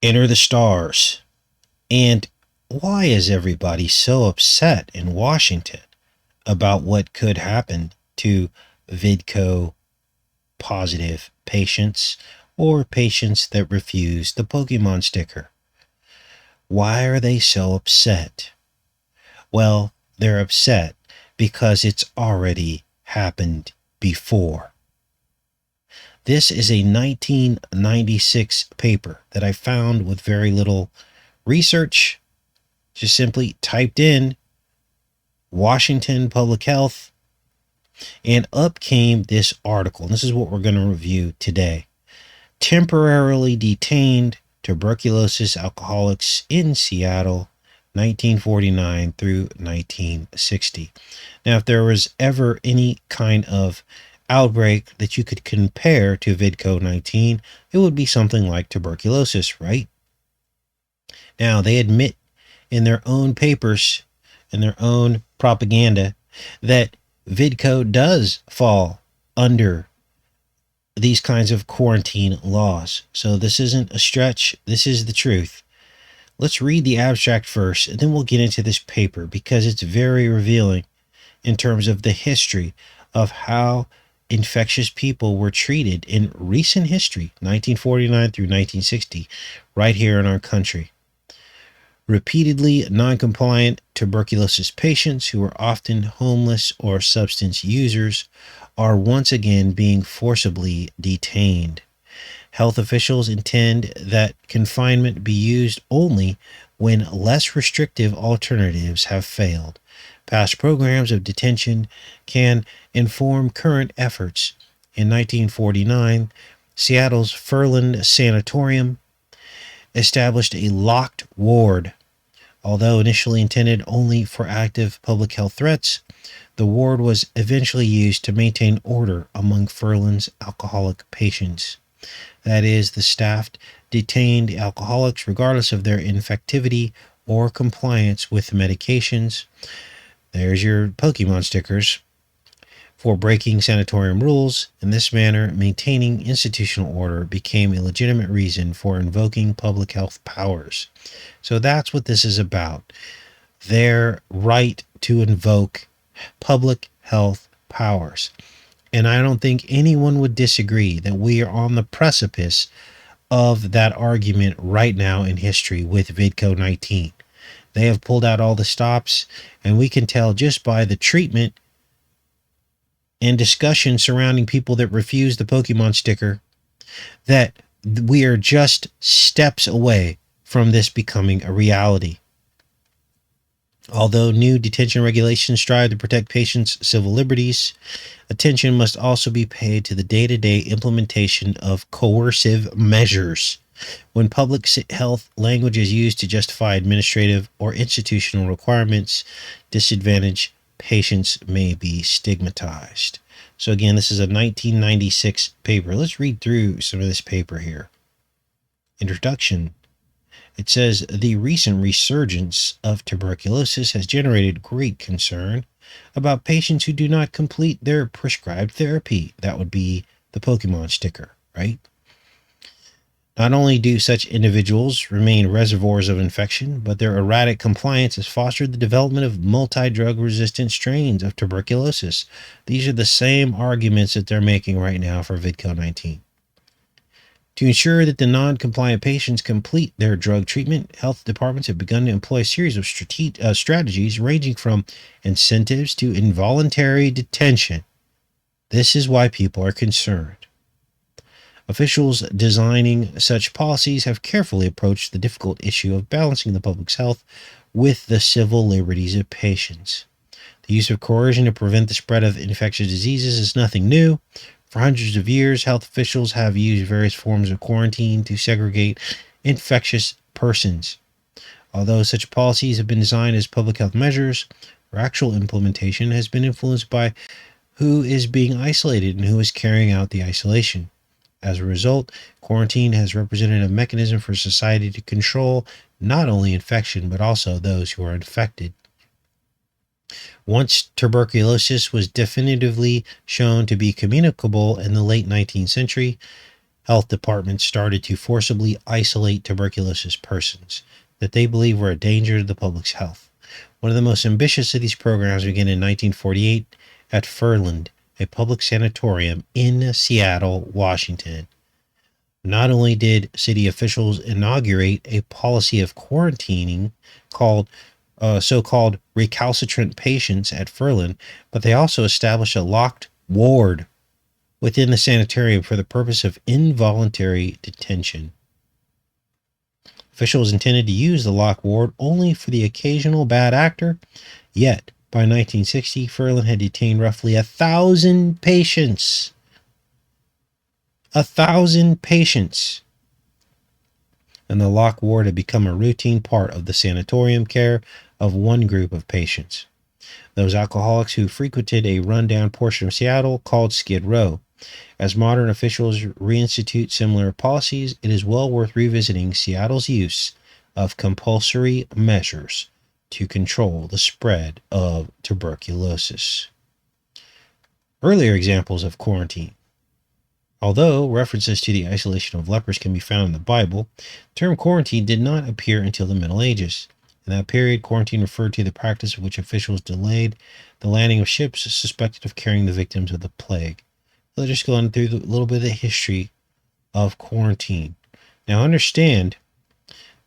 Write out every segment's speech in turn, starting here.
Enter the stars. And why is everybody so upset in Washington about what could happen to VidCo positive patients or patients that refuse the Pokemon sticker? Why are they so upset? Well, they're upset because it's already happened before. This is a 1996 paper that I found with very little research. Just simply typed in Washington Public Health, and up came this article. And this is what we're going to review today. Temporarily detained tuberculosis alcoholics in Seattle, 1949 through 1960. Now, if there was ever any kind of outbreak that you could compare to VidCo-19, it would be something like tuberculosis, right? Now, they admit in their own papers, in their own propaganda, that VidCo does fall under these kinds of quarantine laws. So this isn't a stretch. This is the truth. Let's read the abstract first, and then we'll get into this paper because it's very revealing in terms of the history of how infectious people were treated in recent history, 1949 through 1960, right here in our country. Repeatedly non-compliant tuberculosis patients who are often homeless or substance users are once again being forcibly detained. Health officials intend that confinement be used only when less restrictive alternatives have failed. Past programs of detention can inform current efforts. In 1949, Seattle's Furland Sanatorium established a locked ward. Although initially intended only for active public health threats, the ward was eventually used to maintain order among Furland's alcoholic patients. That is, the staff detained alcoholics regardless of their infectivity or compliance with medications. There's your Pokemon stickers. For breaking sanatorium rules. In this manner, maintaining institutional order became a legitimate reason for invoking public health powers. So that's what this is about. Their right to invoke public health powers. And I don't think anyone would disagree that we are on the precipice of that argument right now in history with VidCo-19. They have pulled out all the stops, and we can tell just by the treatment and discussion surrounding people that refuse the Pokemon sticker that we are just steps away from this becoming a reality. Although new detention regulations strive to protect patients' civil liberties, attention must also be paid to the day-to-day implementation of coercive measures. When public health language is used to justify administrative or institutional requirements, disadvantaged patients may be stigmatized. So again, this is a 1996 paper. Let's read through some of this paper here. Introduction. It says, the recent resurgence of tuberculosis has generated great concern about patients who do not complete their prescribed therapy. That would be the Pokemon sticker, right? Not only do such individuals remain reservoirs of infection, but their erratic compliance has fostered the development of multi-drug resistant strains of tuberculosis. These are the same arguments that they're making right now for VidCo-19. To ensure that the non-compliant patients complete their drug treatment, health departments have begun to employ a series of strategies ranging from incentives to involuntary detention. This is why people are concerned. Officials designing such policies have carefully approached the difficult issue of balancing the public's health with the civil liberties of patients. The use of coercion to prevent the spread of infectious diseases is nothing new. For hundreds of years, health officials have used various forms of quarantine to segregate infectious persons. Although such policies have been designed as public health measures, their actual implementation has been influenced by who is being isolated and who is carrying out the isolation. As a result, quarantine has represented a mechanism for society to control not only infection, but also those who are infected. Once tuberculosis was definitively shown to be communicable in the late 19th century, health departments started to forcibly isolate tuberculosis persons that they believed were a danger to the public's health. One of the most ambitious of these programs began in 1948 at Furland, a public sanatorium in Seattle, Washington. Not only did city officials inaugurate a policy of quarantining called so-called recalcitrant patients at Furland, but they also established a locked ward within the sanitarium for the purpose of involuntary detention. Officials intended to use the locked ward only for the occasional bad actor, yet by 1960, Furland had detained roughly 1,000 patients. 1,000 patients. And the locked ward had become a routine part of the sanatorium care of one group of patients. Those alcoholics who frequented a rundown portion of Seattle called Skid Row. As modern officials reinstitute similar policies, it is well worth revisiting Seattle's use of compulsory measures to control the spread of tuberculosis. Earlier examples of quarantine. Although references to the isolation of lepers can be found in the Bible, the term quarantine did not appear until the Middle Ages. In that period, quarantine referred to the practice of which officials delayed the landing of ships suspected of carrying the victims of the plague. Let's just go on through a little bit of the history of quarantine. Now understand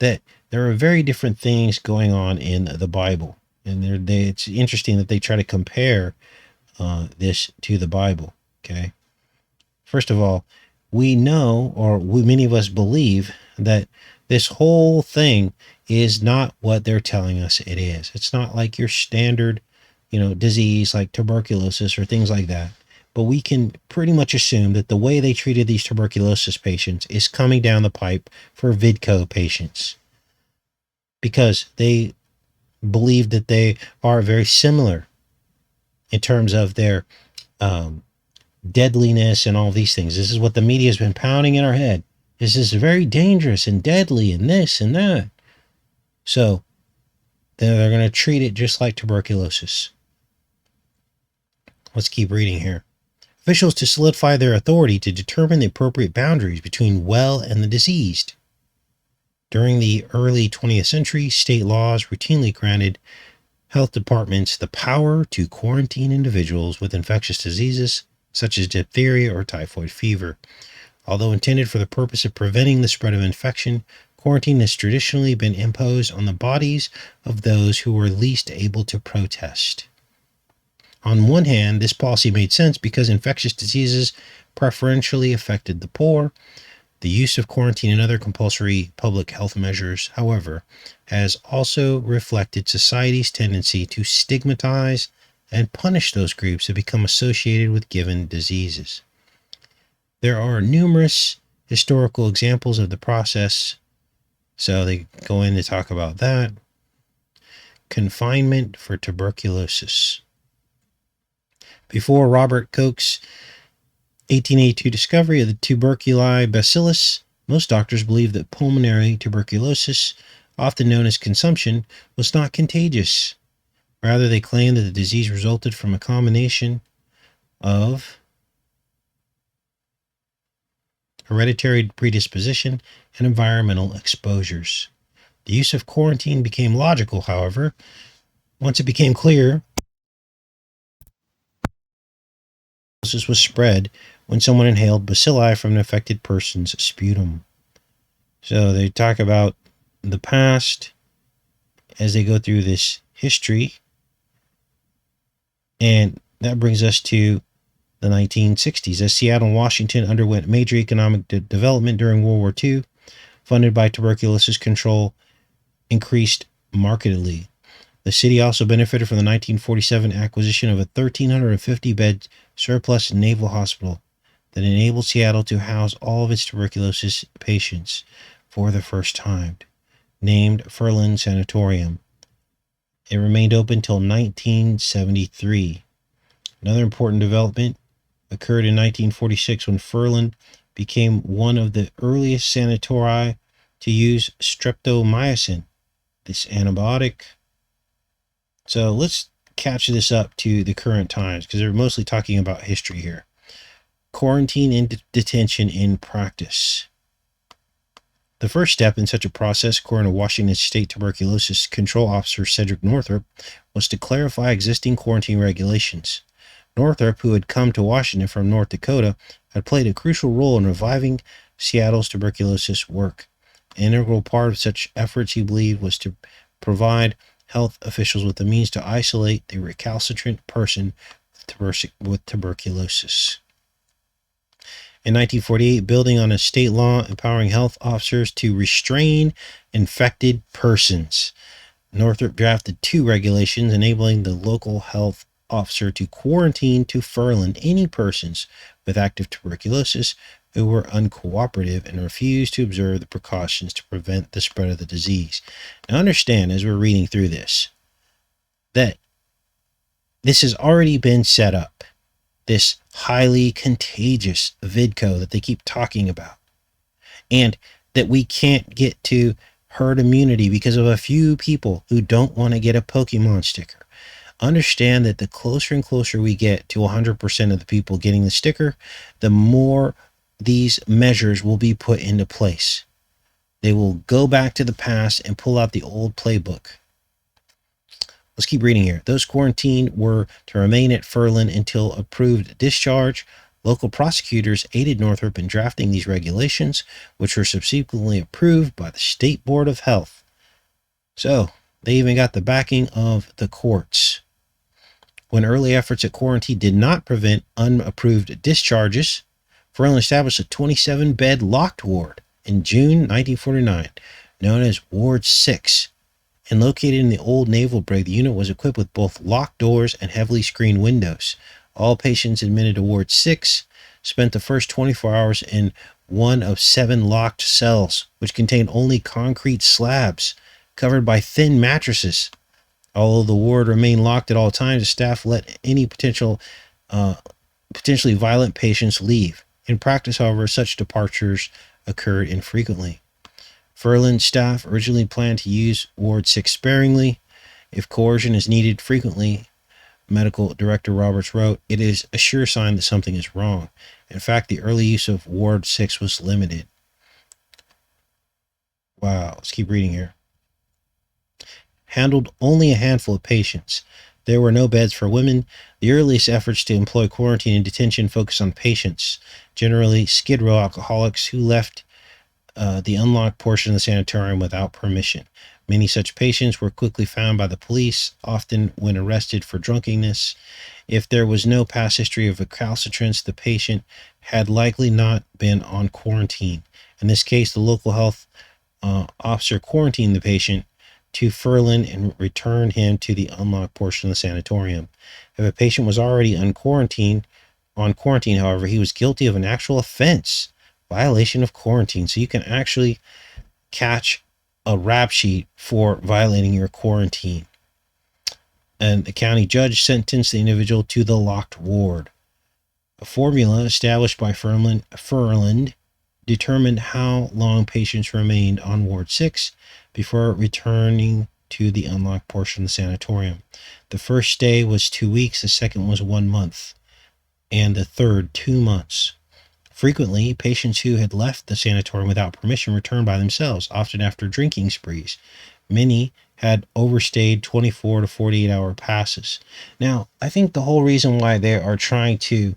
that there are very different things going on in the Bible. And it's interesting that they try to compare this to the Bible. Okay. First of all, we know, or many of us believe, that this whole thing is not what they're telling us it is. It's not like your standard, disease like tuberculosis or things like that. But we can pretty much assume that the way they treated these tuberculosis patients is coming down the pipe for VIDCO patients, because they believe that they are very similar in terms of their deadliness and all these things. This is what the media has been pounding in our head. This is very dangerous and deadly and this and that. So they're going to treat it just like tuberculosis. Let's keep reading here. Officials to solidify their authority to determine the appropriate boundaries between well and the diseased. During the early 20th century, state laws routinely granted health departments the power to quarantine individuals with infectious diseases such as diphtheria or typhoid fever. Although intended for the purpose of preventing the spread of infection, quarantine has traditionally been imposed on the bodies of those who were least able to protest. On one hand, this policy made sense because infectious diseases preferentially affected the poor. The use of quarantine and other compulsory public health measures, however, has also reflected society's tendency to stigmatize and punish those groups that become associated with given diseases. There are numerous historical examples of the process, so they go in to talk about that. Confinement for tuberculosis. Before Robert Koch's 1882 discovery of the tuberculi bacillus, most doctors believed that pulmonary tuberculosis, often known as consumption, was not contagious. Rather, they claimed that the disease resulted from a combination of hereditary predisposition and environmental exposures. The use of quarantine became logical, however, once it became clear tuberculosis was spread when someone inhaled bacilli from an affected person's sputum. So they talk about the past as they go through this history, and that brings us to the 1960s, as Seattle and Washington underwent major economic development during World War II, funded by tuberculosis control increased markedly. The city also benefited from the 1947 acquisition of a 1,350-bed surplus naval hospital that enabled Seattle to house all of its tuberculosis patients for the first time, named Furland Sanatorium. It remained open until 1973. Another important development occurred in 1946 when Furland became one of the earliest sanatori to use streptomycin, this antibiotic. So let's catch this up to the current times, because they're mostly talking about history here. Quarantine and detention in practice. The first step in such a process, according to Washington State Tuberculosis Control Officer Cedric Northrup, was to clarify existing quarantine regulations. Northrup, who had come to Washington from North Dakota, had played a crucial role in reviving Seattle's tuberculosis work. An integral part of such efforts, he believed, was to provide health officials with the means to isolate the recalcitrant person with tuberculosis. In 1948, building on a state law empowering health officers to restrain infected persons, Northrop drafted 2 regulations enabling the local health officer to quarantine to furland any persons with active tuberculosis who were uncooperative and refused to observe the precautions to prevent the spread of the disease. Now understand, as we're reading through this, that this has already been set up. This highly contagious vidco that they keep talking about, and that we can't get to herd immunity because of a few people who don't want to get a Pokemon sticker. Understand that the closer and closer we get to 100% of the people getting the sticker, the more these measures will be put into place. They will go back to the past and pull out the old playbook. Let's keep reading here. Those quarantined were to remain at Furland until approved discharge. Local prosecutors aided Northrop in drafting these regulations, which were subsequently approved by the State Board of Health. So, they even got the backing of the courts. When early efforts at quarantine did not prevent unapproved discharges, Furland established a 27-bed locked ward in June 1949, known as Ward 6. And located in the old naval brig, the unit was equipped with both locked doors and heavily screened windows. All patients admitted to Ward 6 spent the first 24 hours in one of 7 locked cells, which contained only concrete slabs covered by thin mattresses. Although the ward remained locked at all times, the staff let any potentially violent patients leave. In practice, however, such departures occurred infrequently. Furland staff originally planned to use Ward 6 sparingly. If coercion is needed frequently, Medical Director Roberts wrote, it is a sure sign that something is wrong. In fact, the early use of Ward 6 was limited. Wow, let's keep reading here. Handled only a handful of patients. There were no beds for women. The earliest efforts to employ quarantine and detention focused on patients, generally Skid Row alcoholics who left the unlocked portion of the sanatorium without permission. Many such patients were quickly found by the police, often when arrested for drunkenness. If there was no past history of recalcitrance, the patient had likely not been on quarantine. In this case, the local health officer quarantined the patient to Furland and returned him to the unlocked portion of the sanatorium. If a patient was already on quarantine, however, he was guilty of an actual offense, violation of quarantine. So you can actually catch a rap sheet for violating your quarantine. And the county judge sentenced the individual to the locked ward. A formula established by Furland determined how long patients remained on Ward 6 before returning to the unlocked portion of the sanatorium. The first stay was 2 weeks, the second was 1 month, and the third 2 months. Frequently, patients who had left the sanatorium without permission returned by themselves, often after drinking sprees. Many had overstayed 24 to 48-hour passes. Now, I think the whole reason why they are trying to,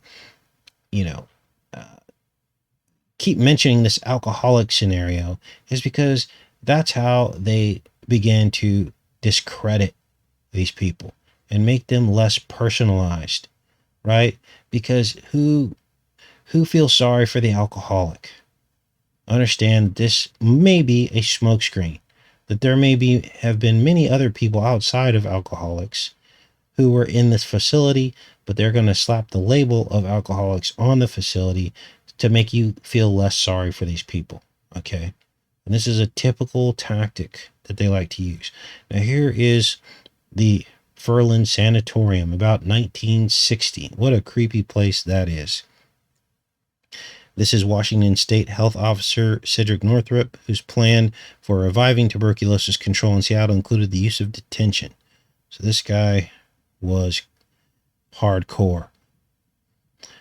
keep mentioning this alcoholic scenario is because that's how they begin to discredit these people and make them less personalized, right? Because who feels sorry for the alcoholic? Understand this may be a smokescreen, that there may have been many other people outside of alcoholics who were in this facility, but they're going to slap the label of alcoholics on the facility to make you feel less sorry for these people, okay? And this is a typical tactic that they like to use. Now, here is the Furland Sanatorium, about 1960. What a creepy place that is. This is Washington State Health Officer Cedric Northrup, whose plan for reviving tuberculosis control in Seattle included the use of detention. So this guy was hardcore.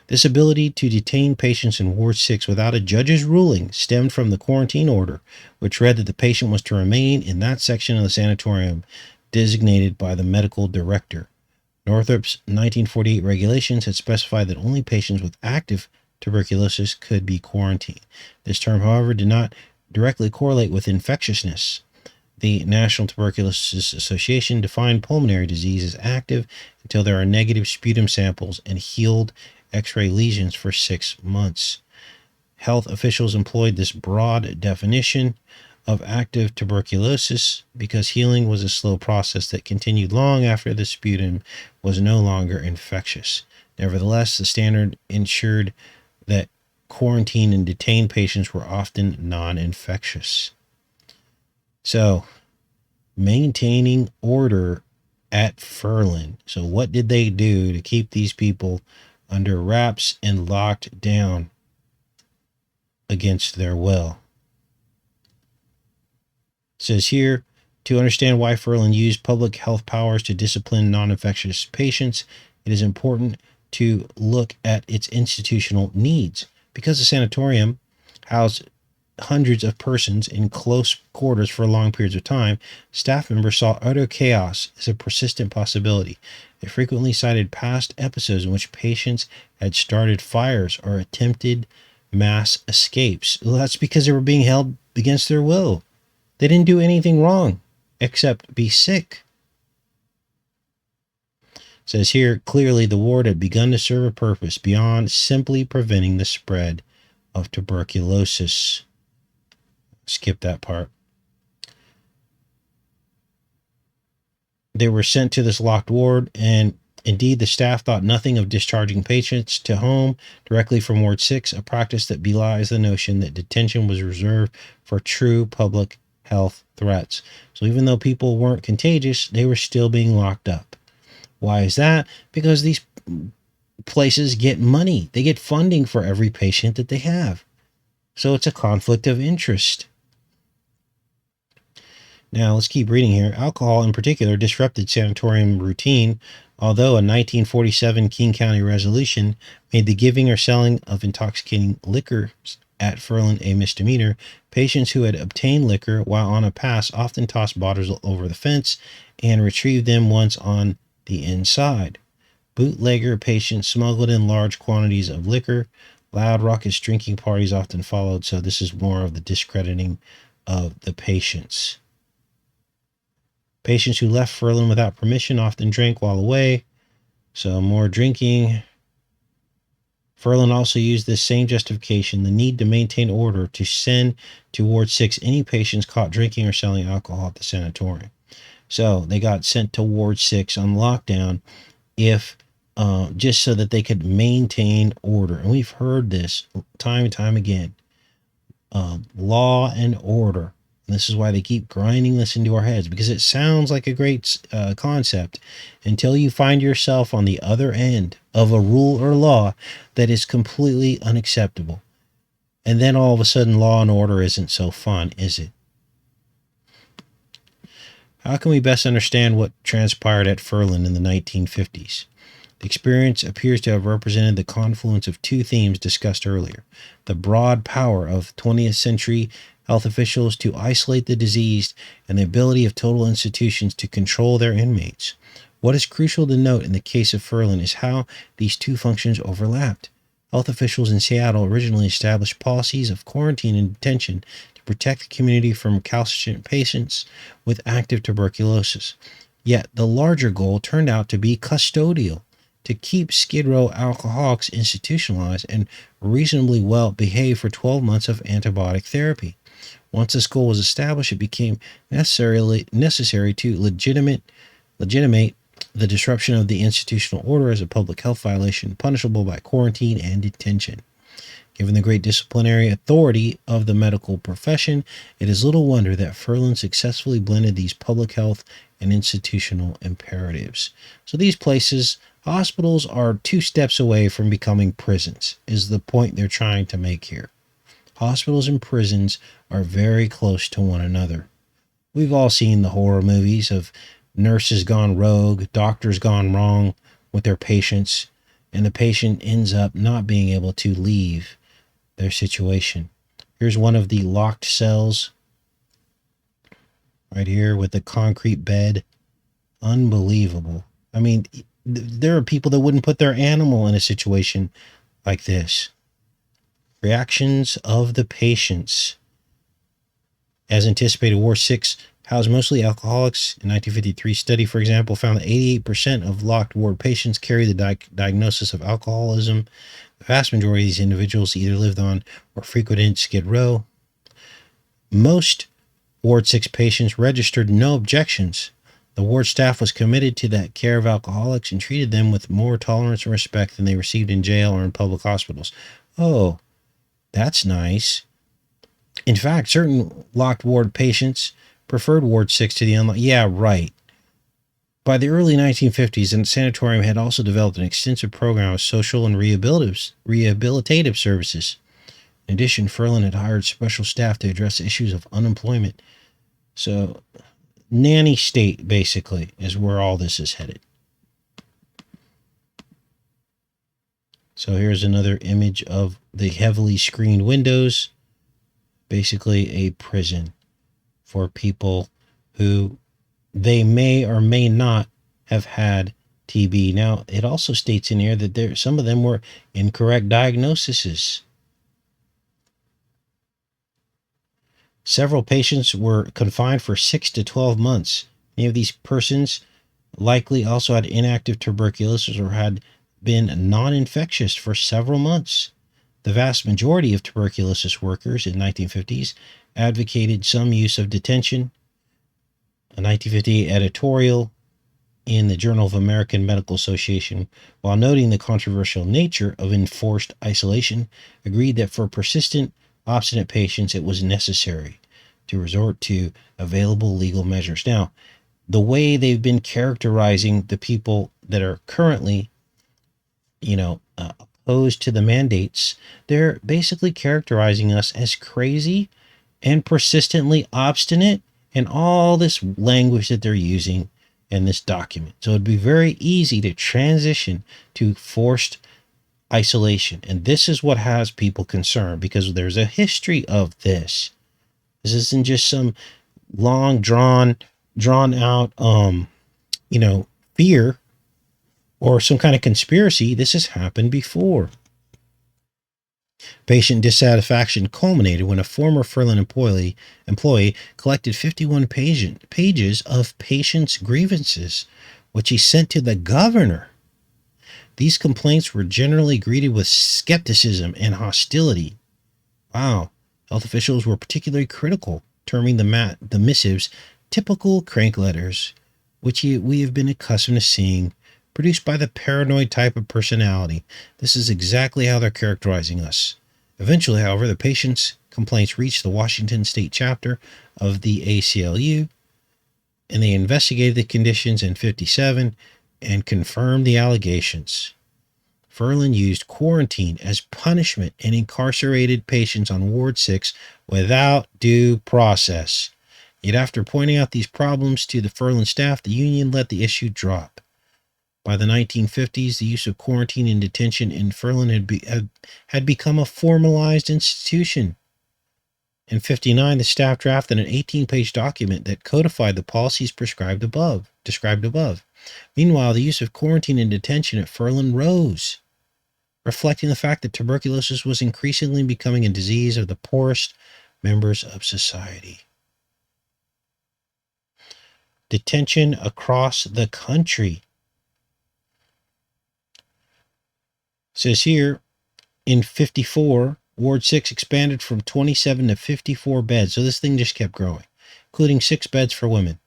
This ability to detain patients in Ward 6 without a judge's ruling stemmed from the quarantine order, which read that the patient was to remain in that section of the sanatorium designated by the medical director. Northrop's 1948 regulations had specified that only patients with active tuberculosis could be quarantined. This term, however, did not directly correlate with infectiousness. The National Tuberculosis Association defined pulmonary disease as active until there are negative sputum samples and healed X-ray lesions for 6 months. Health officials employed this broad definition of active tuberculosis because healing was a slow process that continued long after the sputum was no longer infectious. Nevertheless, the standard ensured that quarantine and detained patients were often non-infectious. So, maintaining order at Furlan. So what did they do to keep these people under wraps and locked down against their will? It says here, to understand why Furlan used public health powers to discipline non-infectious patients, it is important to look at its institutional needs. Because the sanatorium housed hundreds of persons in close quarters for long periods of time, staff members saw utter chaos as a persistent possibility. They frequently cited past episodes in which patients had started fires or attempted mass escapes. Well, that's because they were being held against their will. They didn't do anything wrong except be sick. It says here, clearly the ward had begun to serve a purpose beyond simply preventing the spread of tuberculosis. Skip that part. They were sent to this locked ward, and indeed the staff thought nothing of discharging patients to home directly from Ward 6, a practice that belies the notion that detention was reserved for true public health threats. So even though people weren't contagious, they were still being locked up. Why is that? Because these places get money. They get funding for every patient that they have. So it's a conflict of interest. Now, let's keep reading here. Alcohol, in particular, disrupted sanatorium routine. Although a 1947 King County resolution made the giving or selling of intoxicating liquor at Furlan a misdemeanor, patients who had obtained liquor while on a pass often tossed bottles over the fence and retrieved them once on the inside. Bootlegger patients smuggled in large quantities of liquor. Loud, raucous drinking parties often followed, so this is more of the discrediting of the patients. Patients who left Furlan without permission often drank while away, so more drinking. Furlan also used this same justification, the need to maintain order, to send to Ward 6 any patients caught drinking or selling alcohol at the sanatorium. So they got sent to Ward 6 on lockdown if just so that they could maintain order. And we've heard this time and time again. Law and order. And this is why they keep grinding this into our heads, because it sounds like a great concept until you find yourself on the other end of a rule or law that is completely unacceptable. And then all of a sudden, law and order isn't so fun, is it? How can we best understand what transpired at Furlan in the 1950s? The experience appears to have represented the confluence of two themes discussed earlier: the broad power of 20th century health officials to isolate the diseased, and the ability of total institutions to control their inmates. What is crucial to note in the case of Furlan is how these two functions overlapped. Health officials in Seattle originally established policies of quarantine and detention to protect the community from recalcitrant patients with active tuberculosis. Yet the larger goal turned out to be custodial, to keep Skid Row alcoholics institutionalized and reasonably well behaved for 12 months of antibiotic therapy. Once this goal was established, it became necessary to legitimate the disruption of the institutional order as a public health violation punishable by quarantine and detention. Given the great disciplinary authority of the medical profession, it is little wonder that Furlan successfully blended these public health and institutional imperatives. So these places, hospitals, are 2 steps away from becoming prisons, is the point they're trying to make here. Hospitals and prisons are very close to one another. We've all seen the horror movies of nurses gone rogue, doctors gone wrong with their patients, and the patient ends up not being able to leave their situation. Here's one of the locked cells right here with the concrete bed. Unbelievable. I mean, there are people that wouldn't put their animal in a situation like this. Reactions of the patients. As anticipated, Ward 6 housed mostly alcoholics. In 1953 study, for example, found that 88% of locked ward patients carry the diagnosis of alcoholism. The vast majority of these individuals either lived on or frequented Skid Row. Most Ward 6 patients registered no objections. The ward staff was committed to the care of alcoholics and treated them with more tolerance and respect than they received in jail or in public hospitals. Oh, that's nice. In fact, certain locked ward patients preferred Ward 6 to the unlocked. Yeah, right. By the early 1950s, the sanatorium had also developed an extensive program of social and rehabilitative services. In addition, Ferlin had hired special staff to address issues of unemployment. So, nanny state, basically, is where all this is headed. So here's another image of the heavily screened windows. Basically a prison for people who they may or may not have had TB. Now, it also states in here that some of them were incorrect diagnoses. Several patients were confined for 6 to 12 months. Many of these persons likely also had inactive tuberculosis or had been non-infectious for several months. The vast majority of tuberculosis workers in 1950s advocated some use of detention. A 1958 editorial in the Journal of American Medical Association, while noting the controversial nature of enforced isolation, agreed that for persistent, obstinate patients, it was necessary to resort to available legal measures. Now, the way they've been characterizing the people that are currently, opposed to the mandates, they're basically characterizing us as crazy and persistently obstinate and all this language that they're using in this document. So it'd be very easy to transition to forced isolation. And this is what has people concerned because there's a history of this. This isn't just some long drawn out, fear or some kind of conspiracy. This has happened before. Patient dissatisfaction culminated when a former Ferlin employee collected 51 pages of patients' grievances, which he sent to the governor. These complaints were generally greeted with skepticism and hostility. Wow. Health officials were particularly critical, terming the missives typical crank letters, which we have been accustomed to seeing, produced by the paranoid type of personality. This is exactly how they're characterizing us. Eventually, however, the patient's complaints reached the Washington State chapter of the ACLU, and they investigated the conditions in 1957 and confirmed the allegations. Ferlin used quarantine as punishment and incarcerated patients on Ward 6 without due process. Yet after pointing out these problems to the Ferlin staff, the union let the issue drop. By the 1950s, the use of quarantine and detention in Ferlin had become a formalized institution. In 1959, the staff drafted an 18-page document that codified the policies described above. Meanwhile, the use of quarantine and detention at Ferlin rose, reflecting the fact that tuberculosis was increasingly becoming a disease of the poorest members of society. Detention across the country. It says here, in 1954, Ward 6 expanded from 27 to 54 beds, so this thing just kept growing, including 6 beds for women.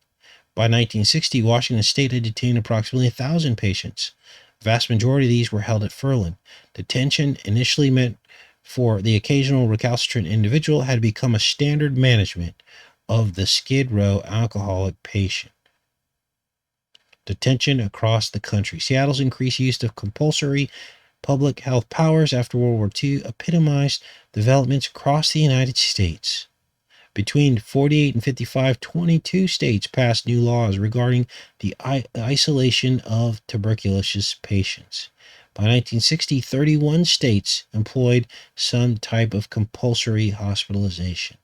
By 1960, Washington State had detained approximately 1,000 patients. The vast majority of these were held at Ferlin. Detention, initially meant for the occasional recalcitrant individual, had become a standard management of the Skid Row alcoholic patient. Detention across the country. Seattle's increased use of compulsory public health powers after World War II epitomized developments across the United States. Between 1948 and 1955, 22 states passed new laws regarding the isolation of tuberculosis patients. By 1960, 31 states employed some type of compulsory hospitalization.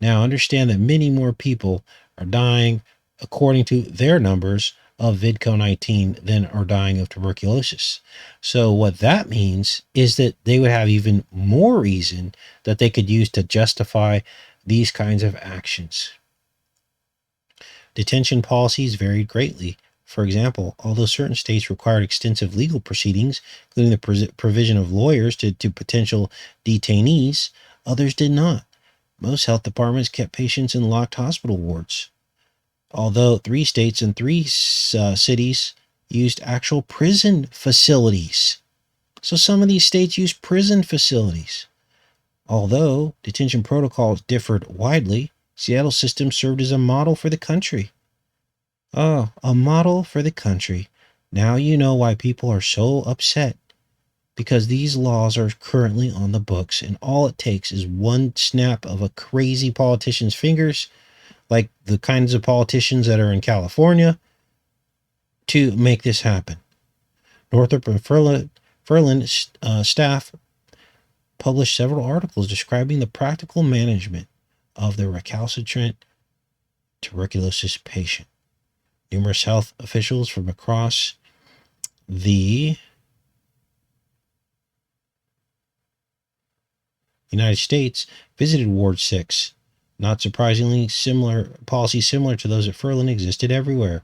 Now, understand that many more people are dying, according to their numbers, of VidCo-19 than are dying of tuberculosis. So what that means is that they would have even more reason that they could use to justify these kinds of actions. Detention policies varied greatly. For example, although certain states required extensive legal proceedings, including the provision of lawyers to potential detainees, others did not. Most health departments kept patients in locked hospital wards, although 3 states and 3 cities used actual prison facilities. So some of these states used prison facilities. Although detention protocols differed widely, Seattle's system served as a model for the country. Oh, a model for the country. Now you know why people are so upset. Because these laws are currently on the books, and all it takes is one snap of a crazy politician's fingers, like the kinds of politicians that are in California, to make this happen. Northrop and Ferland staff published several articles describing the practical management of the recalcitrant tuberculosis patient. Numerous health officials from across the United States visited Ward 6. Not surprisingly, policies similar to those at Ferland existed everywhere.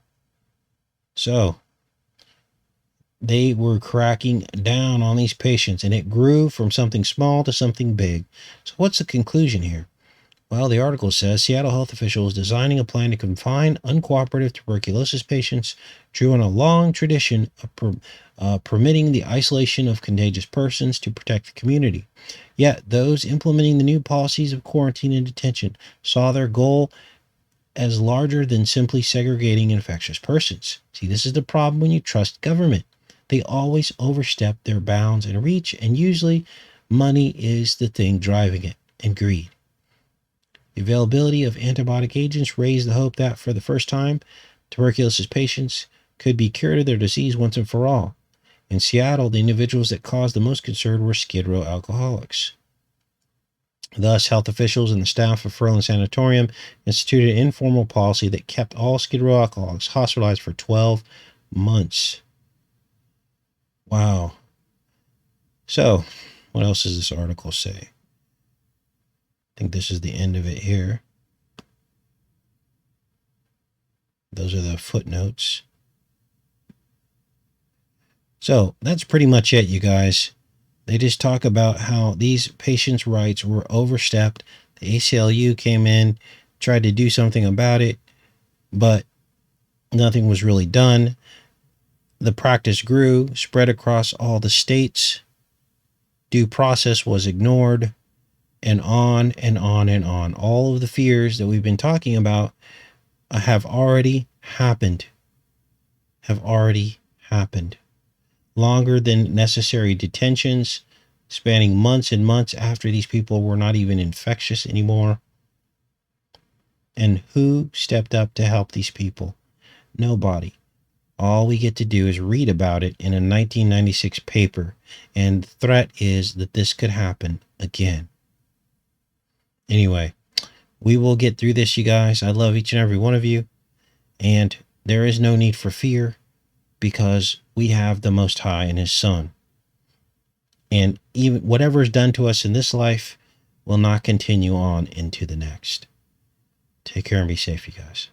So, they were cracking down on these patients, and it grew from something small to something big. So what's the conclusion here? Well, the article says Seattle health officials designing a plan to confine uncooperative tuberculosis patients drew on a long tradition of permitting the isolation of contagious persons to protect the community. Yet those implementing the new policies of quarantine and detention saw their goal as larger than simply segregating infectious persons. See, this is the problem when you trust government. They always overstep their bounds and reach, and usually money is the thing driving it, and greed. The availability of antibiotic agents raised the hope that, for the first time, tuberculosis patients could be cured of their disease once and for all. In Seattle, the individuals that caused the most concern were Skid Row alcoholics. Thus, health officials and the staff of Ferland Sanatorium instituted an informal policy that kept all Skid Row alcoholics hospitalized for 12 months. Wow. So, what else does this article say? I think this is the end of it here. Those are the footnotes. So, that's pretty much it, you guys. They just talk about how these patients' rights were overstepped. The ACLU came in, tried to do something about it, but nothing was really done. The practice grew, spread across all the states. Due process was ignored, and on and on and on. All of the fears that we've been talking about have already happened. Longer than necessary detentions, spanning months and months after these people were not even infectious anymore. And who stepped up to help these people? Nobody. All we get to do is read about it in a 1996 paper, and the threat is that this could happen again. Anyway, we will get through this, you guys. I love each and every one of you, and there is no need for fear because we have the Most High and His Son. And even whatever is done to us in this life will not continue on into the next. Take care and be safe, you guys.